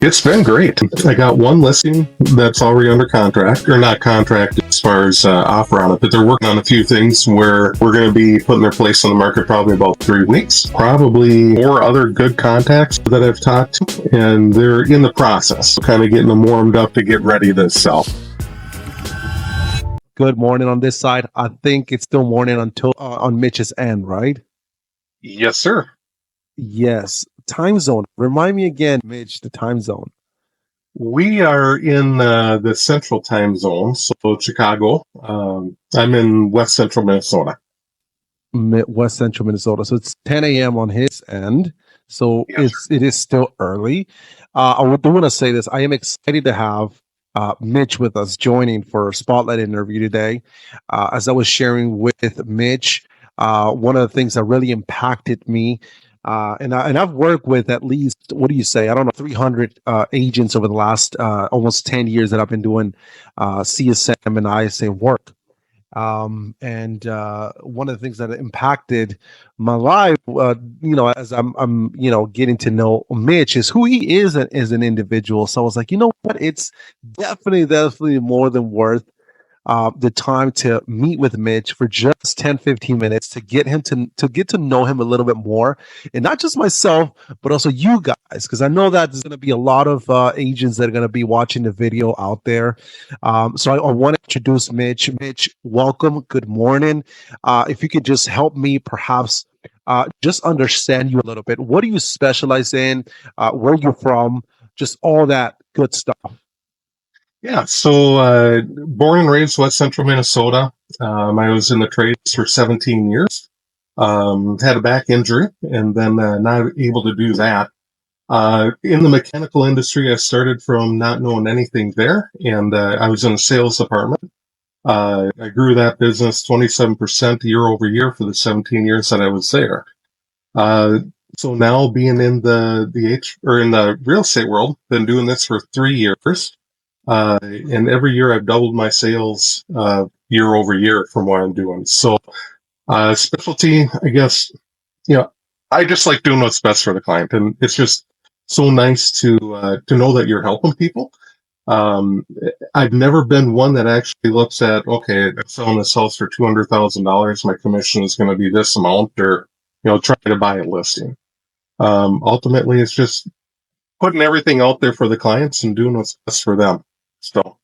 It's been great. I got one listing that's already under contract, or not contract as far as offer on it, but they're working on a few things where we're going to be putting their place on the market probably about 3 weeks. Probably 4 other good contacts that I've talked to, and they're in the process, kind of getting them warmed up to get ready to sell. Good morning on this side. I think it's still morning until on Mitch's end, right? Yes, sir. Yes. Time zone. Remind me again, Mitch, the time zone. We are in the central time zone, so Chicago. I'm in west central Minnesota. West Central Minnesota. So it's 10 a.m. on his end. So Yes, it is still early. I do want to say this. I am excited to have Mitch with us joining for a spotlight interview today. As I was sharing with Mitch, one of the things that really impacted me, and I've worked with at least, what do you say? I don't know, 300 agents over the last almost 10 years that I've been doing CSM and ISA work. And one of the things that impacted my life, as I'm getting to know Mitch, is who he is as an individual. So I was like, you know what, it's definitely more than worth the time to meet with Mitch for just 10-15 minutes to get him to get to know him a little bit more, and not just myself, but also you guys, because I know that there's going to be a lot of agents that are going to be watching the video out there. So I want to introduce Mitch. Mitch, welcome. Good morning. If you could just help me, perhaps. Just understand you a little bit. What do you specialize in? Where you're from? Just all that good stuff. Yeah, so born and raised West Central Minnesota. I was in the trades for 17 years. Had a back injury and then not able to do that. In the mechanical industry, I started from not knowing anything there, and I was in the sales department. I grew that business 27% year over year for the 17 years that I was there. Uh, so now being in in the real estate world, been doing this for 3 years. And every year I've doubled my sales year over year from what I'm doing. So specialty, I guess, you know, I just like doing what's best for the client, and it's just so nice to know that you're helping people. Um, I've never been one that actually looks at, okay, I'm selling this house for $200,000. My commission is going to be this amount, or trying to buy a listing. Ultimately, it's just putting everything out there for the clients and doing what's best for them. So.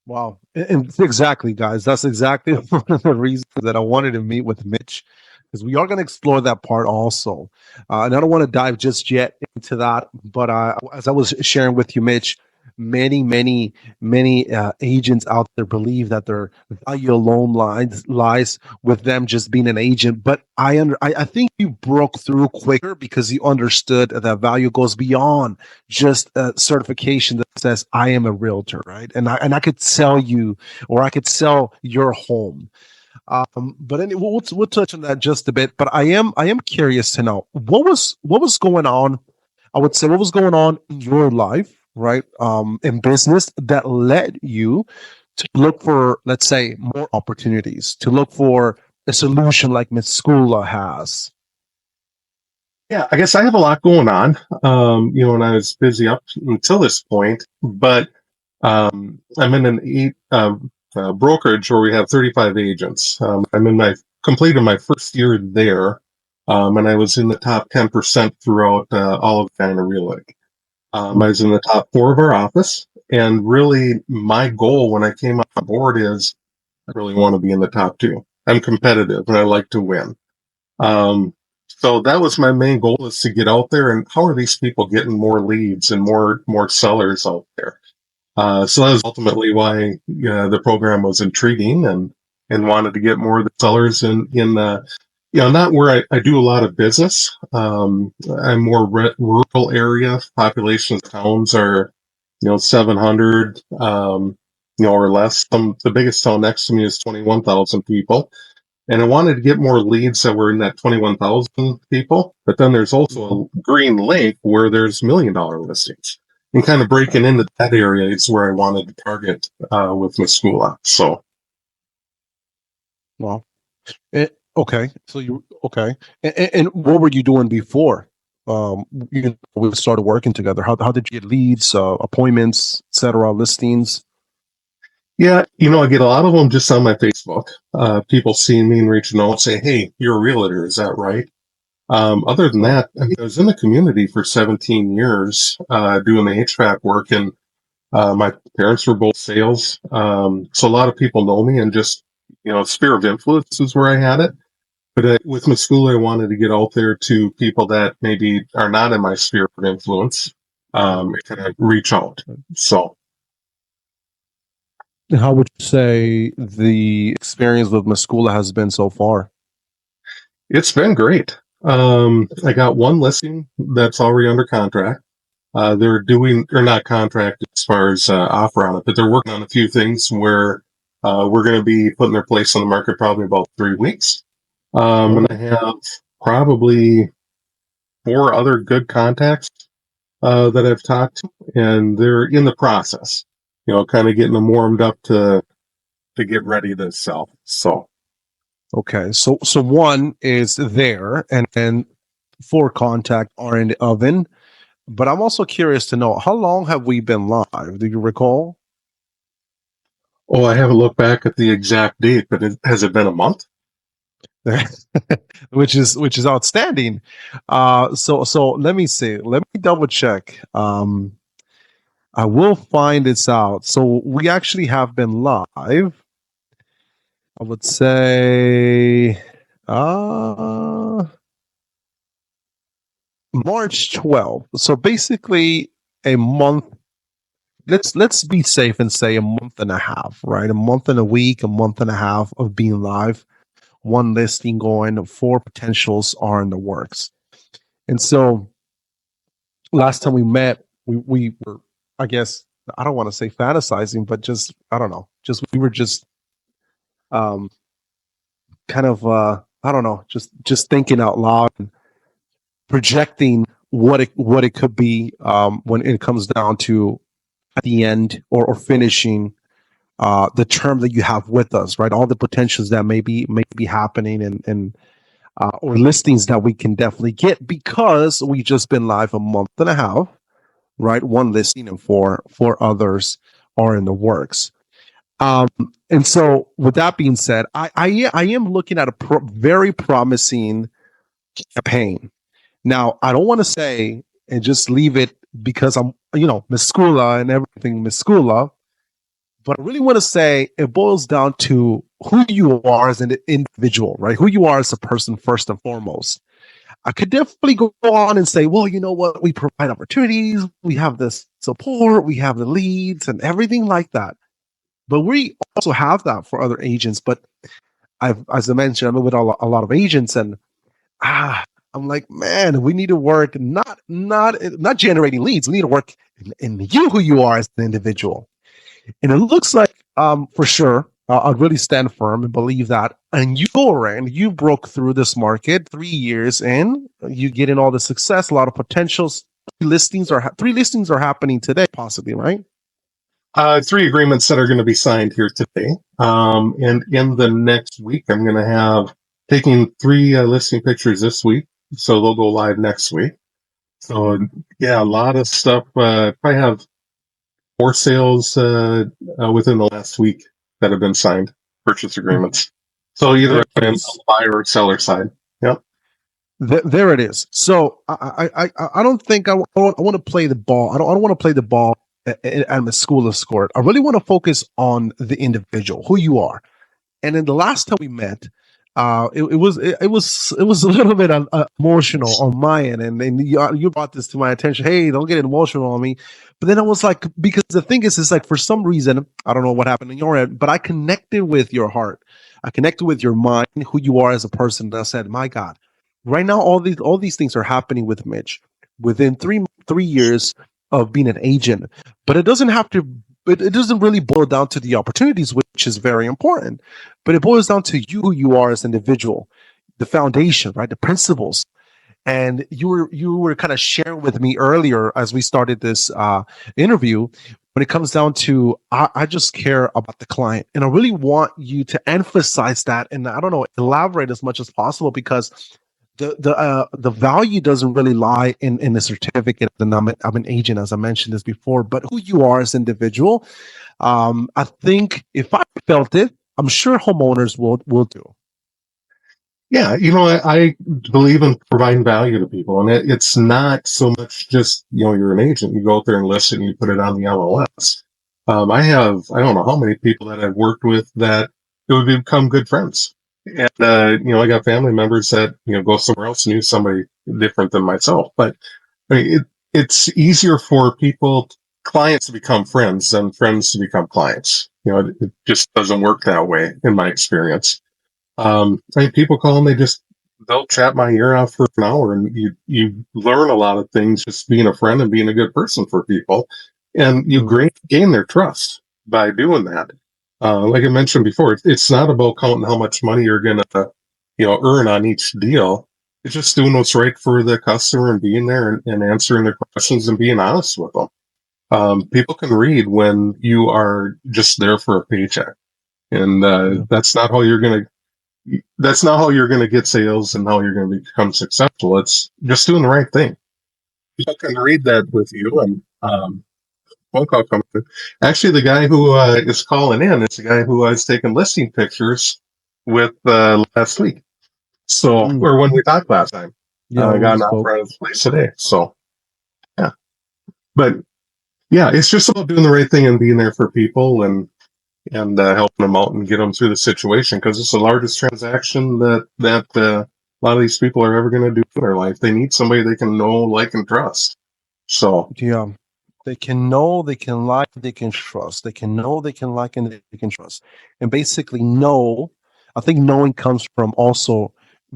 Wow. And exactly, guys. That's exactly one of the reasons that I wanted to meet with Mitch, because we are going to explore that part also. And I don't want to dive just yet into that. But as I was sharing with you, Mitch, many agents out there believe that their value alone lies with them just being an agent. But I think you broke through quicker because you understood that value goes beyond just a certification that says I am a realtor, right? And I could sell you, or I could sell your home. But anyway, we'll touch on that just a bit. But I am curious to know what was going on. I would say what was going on in your life, right? In business that led you to look for, let's say, more opportunities, to look for a solution like Meskula has. Yeah, I guess I have a lot going on, and I was busy up until this point, but I'm in brokerage where we have 35 agents. Completed my first year there, and I was in the top 10% throughout all of China Real League. I was in the top 4 of our office, and really my goal when I came on board is I really want to be in the top 2. I'm competitive and I like to win. So that was my main goal, is to get out there and how are these people getting more leads and more sellers out there. So that was ultimately why the program was intriguing, and wanted to get more of the sellers in not where I do a lot of business. I'm more rural area. Population of towns are 700 or less. The biggest town next to me is 21,000 people. And I wanted to get more leads that were in that 21,000 people. But then there's also a Green Lake where there's $1 million listings. And kind of breaking into that area is where I wanted to target with Meskula. So. Well, okay. So you okay? And what were you doing before? we started working together? How did you get leads, appointments, etc., listings? Yeah, I get a lot of them just on my Facebook. People seeing me and reaching out and say, "Hey, you're a realtor, is that right?" Other than Oh, that, I mean, I was in the community for 17 years doing the HVAC work, and my parents were both sales. So a lot of people know me, and just, sphere of influence is where I had it. But with Meskula, I wanted to get out there to people that maybe are not in my sphere of influence, and kind of reach out. So how would you say the experience with Meskula has been so far? it's been great. I got one listing that's already under contract. They're doing, or not contract as far as offer on it, but they're working on a few things where we're going to be putting their place on the market probably about 3 weeks. And I Okay. have probably four other good contacts that I've talked to, and they're in the process, kind of getting them warmed up to get ready to sell. So, Okay. So one is there, and four contact are in the oven. But I'm also curious to know, how long have we been live? Do you recall? oh, I haven't looked back at the exact date, but has it been a month? Which is outstanding. So let me see. Let me double check. I will find this out. So we actually have been live. I would say uh March 12th. So basically a month. Let's be safe and say a month and a half, right? A month and a week, a month and a half of being live. One listing going, four potentials are in the works. And so last time we met, we were, I guess, I don't want to say fantasizing, but just, I don't know, just we were just um kind of I don't know, just thinking out loud and projecting what it could be when it comes down to at the end or finishing the term that you have with us, right? All the potentials that may be happening and or listings that we can definitely get because we just been live a month and a half, right? One listing and four others are in the works. Um, and so, with that being said, I am looking at a very promising campaign. Now, I don't want to say and just leave it because I'm, Meskula and everything Meskula, but I really want to say it boils down to who you are as an individual, right? Who you are as a person first and foremost. I could definitely go on and say, well, you know what? We provide opportunities, we have this support, we have the leads and everything like that. But we also have that for other agents. But as I mentioned, I'm with a lot of agents, and ah, I'm like, man, we need to work not generating leads. We need to work in you, who you are as an individual. And it looks like, for sure, I'd really stand firm and believe that. And you go around, you broke through this market 3 years in, you get in all the success, a lot of potentials. Three listings are happening today, possibly, right? Three agreements that are going to be signed here today. And in the next week, I'm going to have taking three listing pictures this week. So they'll go live next week. So yeah, a lot of stuff. Probably have four sales within the last week that have been signed, purchase agreements. So either There it's it been is. buyer or seller side. Yep. There it is. So I don't think I want to play the ball. I don't want to play the ball at the school of score. I really want to focus on the individual, who you are. And then the last time we met, it was a little bit emotional on my end, and you brought this to my attention. Hey, don't get emotional on me. But then I was like, because the thing is like for some reason I don't know what happened in your end, but I connected with your heart. I connected with your mind, who you are as a person. And I said, my God, right now all these things are happening with Mitch within three years of being an agent, but it doesn't have to. It doesn't really boil down to the opportunities, which is very important, but it boils down to you, who you are as an individual, the foundation, right? The principles. And you were kind of sharing with me earlier as we started this interview. When it comes down to, I just care about the client, and I really want you to emphasize that. And I don't know, elaborate as much as possible because the value doesn't really lie in the certificate. And I'm an agent, as I mentioned this before, but who you are as an individual. I think if I felt it, I'm sure homeowners will do. Yeah, I believe in providing value to people, and it's not so much just you're an agent. You go out there and list it, and you put it on the MLS. I don't know how many people that I've worked with that it would become good friends, and I got family members that go somewhere else and use somebody different than myself. But I mean, it's easier for clients to become friends than friends to become clients. It just doesn't work that way in my experience. I mean, people call and they'll chat my ear off for an hour, and you learn a lot of things just being a friend and being a good person for people, and you Mm, gain their trust by doing that. Like I mentioned before, it's not about counting how much money you're gonna earn on each deal. It's just doing what's right for the customer and being there and answering their questions and being honest with them. People can read when you are just there for a paycheck, and yeah, that's not how you're going to get sales and how you're going to become successful. It's just doing the right thing. People can read that with you. And phone call coming through. Actually, the guy who is calling in is the guy who I was taking listing pictures with last week. So, mm, or when we talked last time, yeah. I When got we an spoke, offer out of the place today. So, yeah. But yeah, it's just about doing the right thing and being there for people and helping them out and get them through the situation, because it's the largest transaction that a lot of these people are ever going to do in their life. They need somebody they can know, like, and trust. So yeah. They can know, they can like, they can trust. They can know, they can like, and they can trust. And basically, know. I think knowing comes from also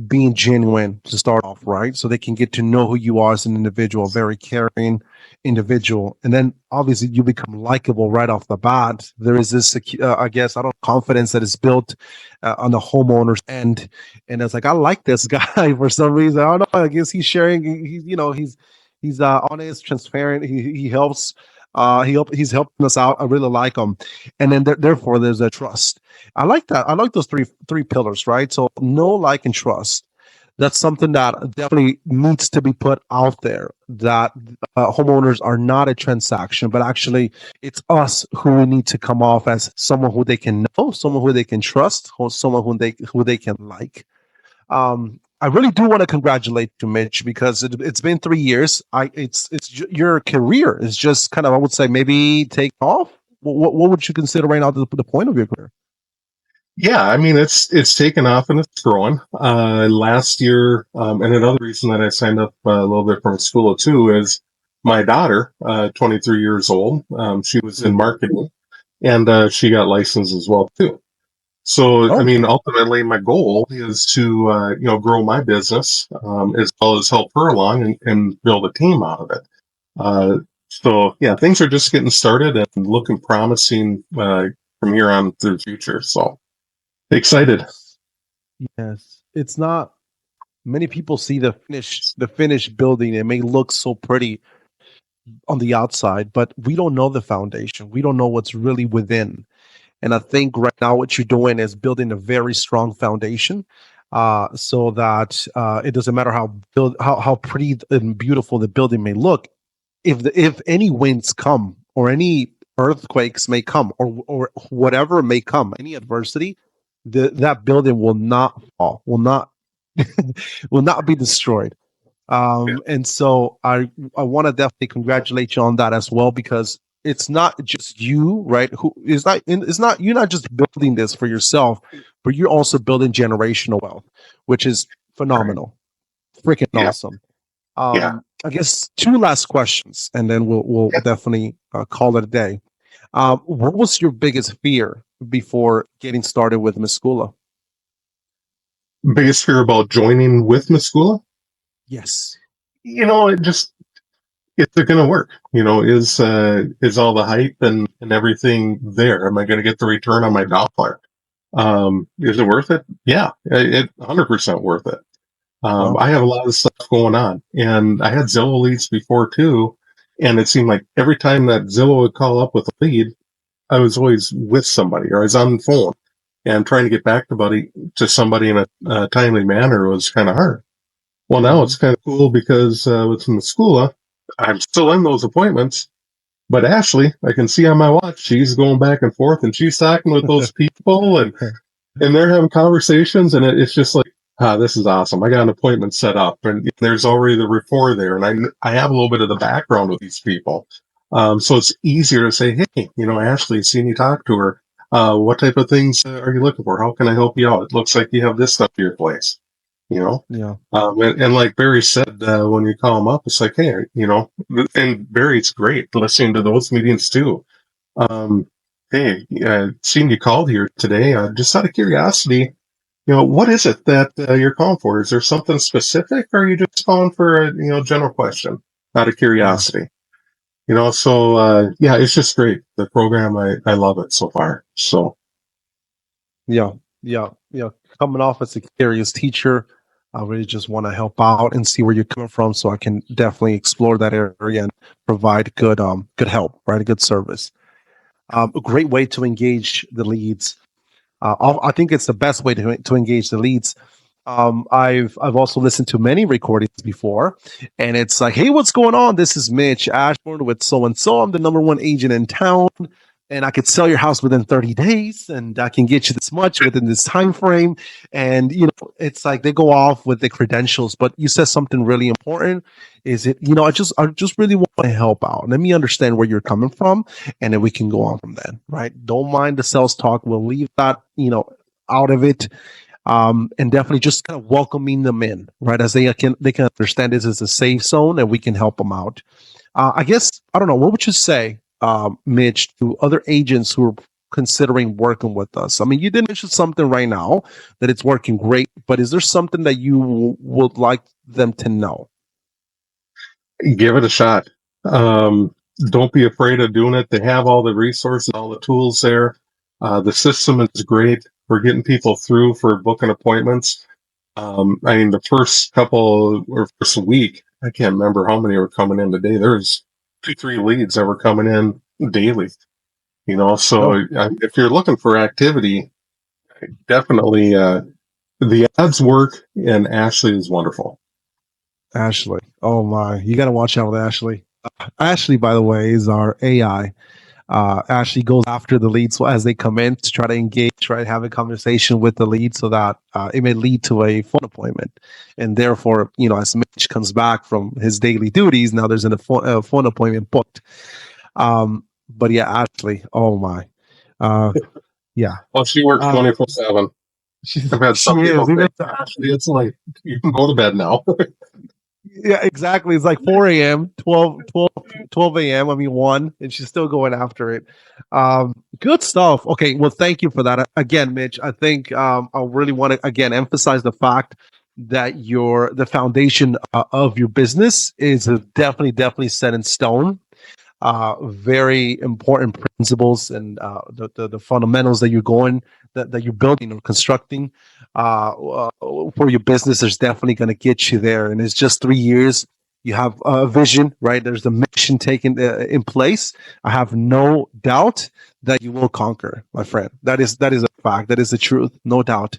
being genuine to start off, right? So they can get to know who you are as an individual, a very caring individual, and then obviously you become likable right off the bat. There is this, I guess, I don't know, confidence that is built on the homeowner's end, and it's like I like this guy for some reason. I don't know. I guess he's sharing. He's honest, transparent. He helps. He's helping us out. I really like him, and then therefore there's a trust. I like that. I like those three pillars, right? So know, like, and trust. That's something that definitely needs to be put out there. That homeowners are not a transaction, but actually it's us who need to come off as someone who they can know, someone who they can trust, or someone who they can like. I really do want to congratulate you, Mitch, because it's been 3 years. Your career is just kind of, I would say, maybe take off. What would you consider right now the point of your career? yeah, I mean, it's taken off and it's growing. Last year, and another reason that I signed up a little bit from Meskula too is my daughter, 23 years old. She was in Mm. marketing, and she got licensed as well too. So, I Oh, mean, ultimately, my goal is to, grow my business, as well as help her along and build a team out of it. Uh, so, yeah, things are just getting started and looking promising from here on through the future. So, excited. yes, yes. It's not many people see the finished building. It may look so pretty on the outside, but we don't know the foundation. We don't know what's really within. And I think right now what you're doing is building a very strong foundation, so that it doesn't matter how pretty and beautiful the building may look. If any winds come or any earthquakes may come or whatever may come, any adversity, that building will not fall, will not be destroyed. Yeah, And so I want to definitely congratulate you on that as well, because it's not just you, right? Who is not it's not you're not just building this for yourself, but you're also building generational wealth, which is right. phenomenal, freaking Yeah, awesome. yeah. I guess two last questions, and then we'll Yeah. definitely call it a day. What was your biggest fear before getting started with Meskula? Biggest fear about joining with Meskula? Yes. It just, is it going to work? Is all the hype and everything there? Am I going to get the return on my dollar? Is it worth it? Yeah, 100% worth it. Well, I have a lot of stuff going on, and I had Zillow leads before too, and it seemed like every time that Zillow would call up with a lead, I was always with somebody or I was on the phone, and trying to get back to somebody in a timely manner was kind of hard. Well, now Hmm. it's kind of cool because with Meskula, I'm still in those appointments. But Ashley, I can see on my watch, she's going back and forth and she's talking with those people and they're having conversations and it's just like, this is awesome. I got an appointment set up and there's already the rapport there. And I have a little bit of the background with these people. So it's easier to say, hey, Ashley, seen you talk to her. What type of things are you looking for? How can I help you out? It looks like you have this stuff to your place, you know? Yeah. And like Barry said, when you call him up, it's like, hey, and Barry's great listening to those meetings too. Um, hey, seeing you called here today, just out of curiosity, what is it that you're calling for? Is there something specific, or are you just calling for a general question out of Yeah. curiosity? So yeah, it's just great. The program, I love it so far. So Yeah. Yeah. Yeah. Coming off as a curious teacher, I really just want to help out and see where you're coming from, so I can definitely explore that area and provide good help, right? A good service. A great way to engage the leads. I think it's the best way to engage the leads. I've also listened to many recordings before, and it's like, hey, what's going on? This is Mitch Ashburn with so and so. I'm the number one agent in town, and I could sell your house within 30 days, and I can get you this much within this time frame. And it's like they go off with the credentials, but you said something really important. Is it, I just really want to help out. Let me understand where you're coming from, and then we can go on from then, right? Don't mind the sales talk. We'll leave that, out of it, and definitely just kind of welcoming them in, right? As they can understand this is a safe zone and we can help them out. I guess I don't know. What would you say, Mitch, to other agents who are considering working with us? I mean, you did mention something right now that it's working great, but is there something that you would like them to know? give it a shot. Don't be afraid of doing it. They have all the resources, all the tools there. The system is great for getting people through for booking appointments. I mean, the first couple or first week, I can't remember how many were coming in today. There's 2, 3 leads that were coming in daily. So Oh, if you're looking for activity, definitely the ads work, and Ashley is wonderful. Ashley. Oh my, you got to watch out with Ashley. Ashley, by the way, is our AI. Ashley goes after the leads as they come in to try to engage, try to have a conversation with the lead so that it may lead to a phone appointment. And therefore, as Mitch comes back from his daily duties, now there's a phone appointment booked. But yeah, Ashley, oh my. Uh, yeah. Well, she works Uh, 24/7. she, I've had she some is. people say, Ashley, it's like you can go to bed now. Yeah, exactly. It's like 4 a.m., 12 a.m. I mean, 1, and she's still going after it. Good stuff. Okay, well, thank you for that. Again, Mitch, I think I really want to, again, emphasize the fact that the foundation of your business is definitely set in stone. Very important principles and the fundamentals that that you're building or constructing for your business is definitely going to get you there. And it's just 3 years. You have a vision, right? There's a mission taken in place. I have no doubt that you will conquer, my friend. That is a fact. That is the truth, no doubt.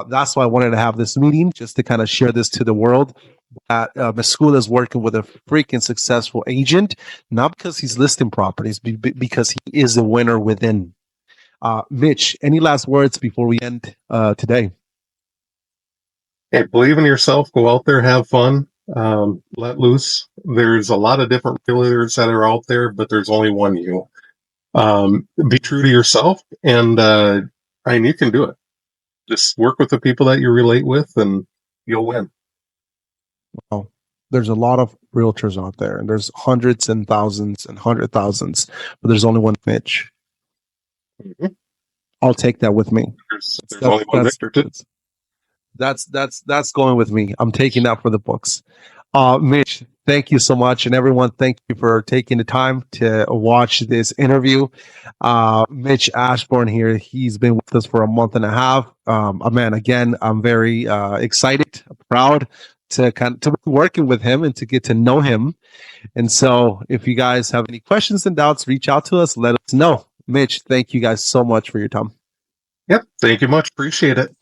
That's why I wanted to have this meeting, just to kind of share this to the world. Meskula is working with a freaking successful agent, not because he's listing properties, because he is a winner within. Mitch, any last words before we end today? Hey, believe in yourself. Go out there, have fun, let loose. There's a lot of different realtors that are out there, but there's only one you. Be true to yourself, and you can do it. Just work with the people that you relate with, and you'll win. Oh, there's a lot of realtors out there, and there's hundreds and thousands and hundred thousands, but there's only one Mitch. Mhm. I'll take that with me. There's That's only one Victor too. that's going with me. I'm taking that for the books. Mitch, thank you so much. And everyone, thank you for taking the time to watch this interview. Mitch Ashburn here, he's been with us for a month and a half. Man, again, I'm very excited, proud to be working with him and to get to know him. And so if you guys have any questions and doubts, reach out to us, let us know. Mitch, thank you guys so much for your time. Yep. Thank you much. Appreciate it.